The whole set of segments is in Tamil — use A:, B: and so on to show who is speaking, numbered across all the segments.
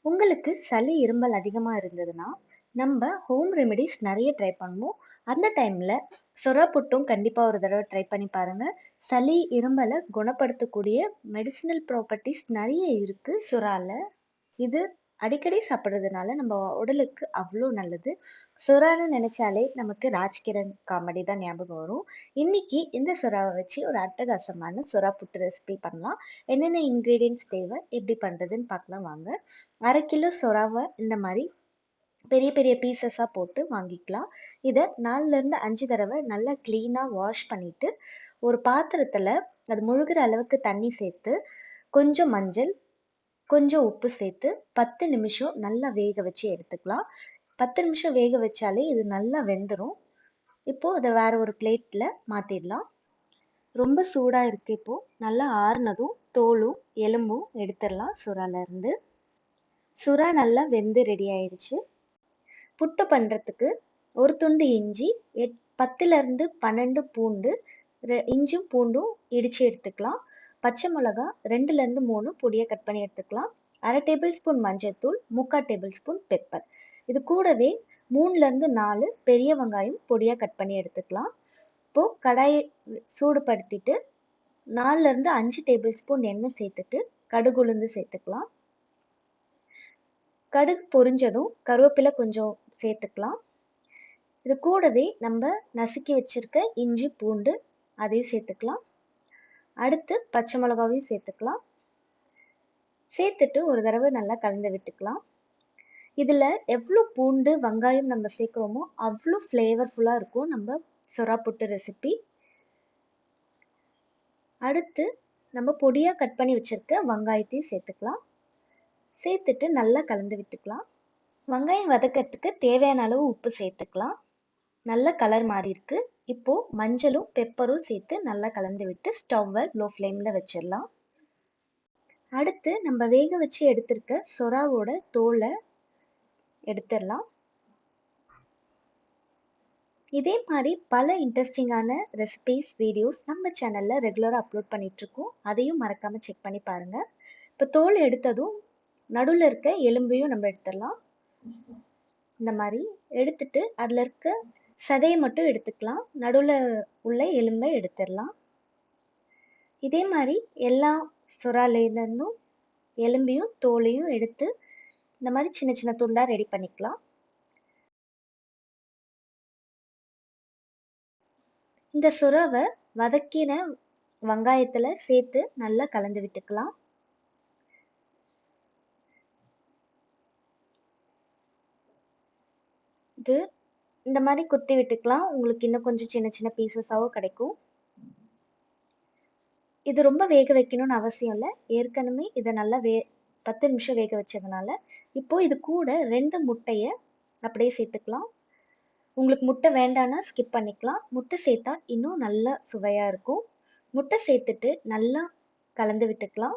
A: உங்களுக்கு சளி, இருமல் அதிகமா இருந்ததுன்னா, நம்ப ஹோம் ரெமிடீஸ் நெறைய ட்ரை பண்ணுவோம். அந்த டைம்ல சொரா புட்டும் கண்டிப்பா ஒரு தடவ ட்ரை பண்ணி பாருங்க. சளி, இருமல குணப்படுத்தக்கூடிய மெடிசினல் ப்ராப்பர்ட்டீஸ் நெறைய இருக்கு சுறால. இது அடிக்கடி சாப்பிடுறதுனால நம்ம உடலுக்கு அவ்ளோ நல்லது. சுறான்னு நெனச்சாலே நமக்கு ராஜ்கிரண் காமெடி தான் ஞாபகம் வரும். இன்னைக்கு இந்த சுறாவ வச்சு ஒரு அட்டகாசமான சுறா புட்டு ரெசிபி பண்ணலாம். என்னென்ன இன்கிரீடியன்ட்ஸ் தேவை, எப்படி பண்றதுன்னு பார்க்கலாம் வாங்க. 1/2 கிலோ சுறாவ இந்த மாரி பெரிய பெரிய பீசஸா போட்டு வாங்கிக்கலாம். இத 4ல இருந்து 5 தடவ நல்லா கிளீனா வாஷ் பண்ணிட்டு, ஒரு பாத்திரத்துல அது முழுகுற அளவுக்கு தண்ணி சேர்த்து, கொஞ்சம் மஞ்சள், கொஞ்சம் உப்பு சேர்த்து 10 நிமிஷம் நல்லா வேக வச்சு எடுத்துக்கலாம். 10 நிமிஷம் வேக வச்சாலே இது நல்லா வெந்துரும். இப்போ அத வேற ஒரு பிளேட்ல மாத்திடலாம். ரொம்ப சூடா இருக்கு இப்போ. நல்லா ஆறுனதும் தோலும், எலும்பும் எடுத்துடலாம் சுறால இருந்து. சுறா நல்லா வெந்து ரெடி ஆயிடுச்சு. புட்டு பண்றதுக்கு ஒரு துண்டு இஞ்சி, 10ல இருந்து 12 பூண்டு, இஞ்சும் பூண்டும் இடிச்சு எடுத்துக்கலாம். பச்சை மிளகா 2ல இருந்து 3 பொடியா கட் பண்ணி எடுத்துக்கலாம். 1/2 டேபிள் ஸ்பூன் மஞ்சள்தூள், 3/4 டேபிள் ஸ்பூன் பெப்பர். இது கூடவே 3ல இருந்து 4 பெரிய வெங்காயம் பொடியா கட் பண்ணி எடுத்துக்கலாம். இப்போ கடாயை சூடுபடுத்திட்டு 4ல இருந்து 5 டேபிள் ஸ்பூன் எண்ணெய் சேர்த்துட்டு கடுகு உளுந்து சேர்த்துக்கலாம். கடுகு பொரிஞ்சதும் கருவேப்பிலை கொஞ்சம் சேர்த்துக்கலாம். இது கூடவே நம்ம நசுக்கி வச்சிருக்க இஞ்சி பூண்டு அதையும் சேர்த்துக்கலாம். அடுத்து பச்சை மிளகாவையும் சேர்த்துக்கலாம். சேர்த்துட்டு ஒரு தடவை நல்லா கலந்து விட்டுக்கலாம். இதுல எவ்வளோ பூண்டு, வெங்காயம் நம்ம சேர்க்கிறோமோ அவ்வளோ ஃப்ளேவர்ஃபுல்லா இருக்கும் நம்ம சொரா புட்டு ரெசிபி. அடுத்து நம்ம பொடியா கட் பண்ணி வச்சிருக்க வெங்காயத்தையும் சேர்த்துக்கலாம். சேர்த்துட்டு நல்லா கலந்து விட்டுக்கலாம். வெங்காயம் வதக்கிறதுக்கு தேவையான அளவு உப்பு சேர்த்துக்கலாம். நல்ல கலர் மாறி இருக்கு. இப்போ மஞ்சளும் பெப்பரும் சேர்த்து நல்லா கலந்து விட்டு ஸ்டவ்வை லோ ஃப்ளேம்ல வச்சிடலாம். அடுத்து நம்ம வேக வச்சு எடுத்திருக்க சொராவோட தோலை எடுத்துடலாம். இதே மாதிரி பல இன்ட்ரெஸ்டிங்கான ரெசிபிஸ், வீடியோஸ் நம்ம சேனல்ல ரெகுலரா அப்லோட் பண்ணிட்டு இருக்கோம். அதையும் மறக்காம செக் பண்ணி பாருங்க. இப்போ தோல் எடுத்ததும் நடுவில் இருக்க எலும்பையும் நம்ம எடுத்துடலாம். இந்த மாதிரி எடுத்துட்டு அதுல இருக்க சதையை மட்டும் எடுத்துக்கலாம். நடுவில் உள்ள எலும்பை எடுத்துடலாம். இதே மாதிரி எல்லா சுறாலேருந்தும் எலும்பையும் தோலையும் எடுத்து இந்த மாதிரி சின்ன சின்ன துண்டா ரெடி பண்ணிக்கலாம். இந்த சுறாவை வதக்கின வெங்காயத்துல சேர்த்து நல்லா கலந்து விட்டுக்கலாம். இது இந்த மாதிரி குத்தி விட்டுக்கலாம். உங்களுக்கு இன்னும் கொஞ்சம் சின்ன சின்ன பீசஸாவும் கிடைக்கும். இது ரொம்ப வேக வைக்கணும்னு அவசியம் இல்லை. ஏற்கனவே இதை நல்லா 10 நிமிஷம் வேக வச்சதுனால இப்போ இது கூட 2 முட்டைய அப்படியே சேர்த்துக்கலாம். உங்களுக்கு முட்டை வேண்டாம்னா ஸ்கிப் பண்ணிக்கலாம். முட்டை சேர்த்தா இன்னும் நல்லா சுவையா இருக்கும். முட்டை சேர்த்துட்டு நல்லா கலந்து விட்டுக்கலாம்.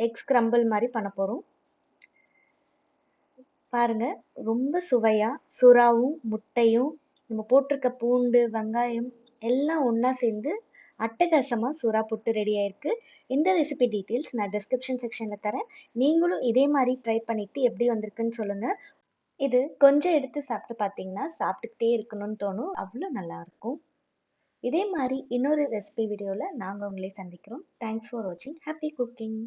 A: எக் ஸ்க்ரம்பிள் மாதிரி பண்ண போறோம். பாருங்க, ரொம்ப சுவையா சுறாவும் முட்டையும் நம்ம போட்டிருக்க பூண்டு, வெங்காயம் எல்லாம் ஒண்ணா சேர்ந்து அட்டகாசமா சுறா புட்டு ரெடி ஆயிருக்கு. இந்த ரெசிபி டீட்டெயில்ஸ் நான் டிஸ்கிரிப்ஷன் செக்ஷன்ல தரேன். நீங்களும் இதே மாதிரி ட்ரை பண்ணிட்டு எப்படி வந்திருக்குன்னு சொல்லுங்க. இது கொஞ்சம் எடுத்து சாப்பிட்டு பார்த்தீங்கன்னா சாப்பிட்டுக்கிட்டே இருக்கணும்னு தோணும். அவ்வளோ நல்லா இருக்கும். இதே மாதிரி இன்னொரு ரெசிபி வீடியோல நாங்க உங்களை சந்திக்கிறோம். தேங்க்ஸ் ஃபார் வாட்சிங். Happy cooking.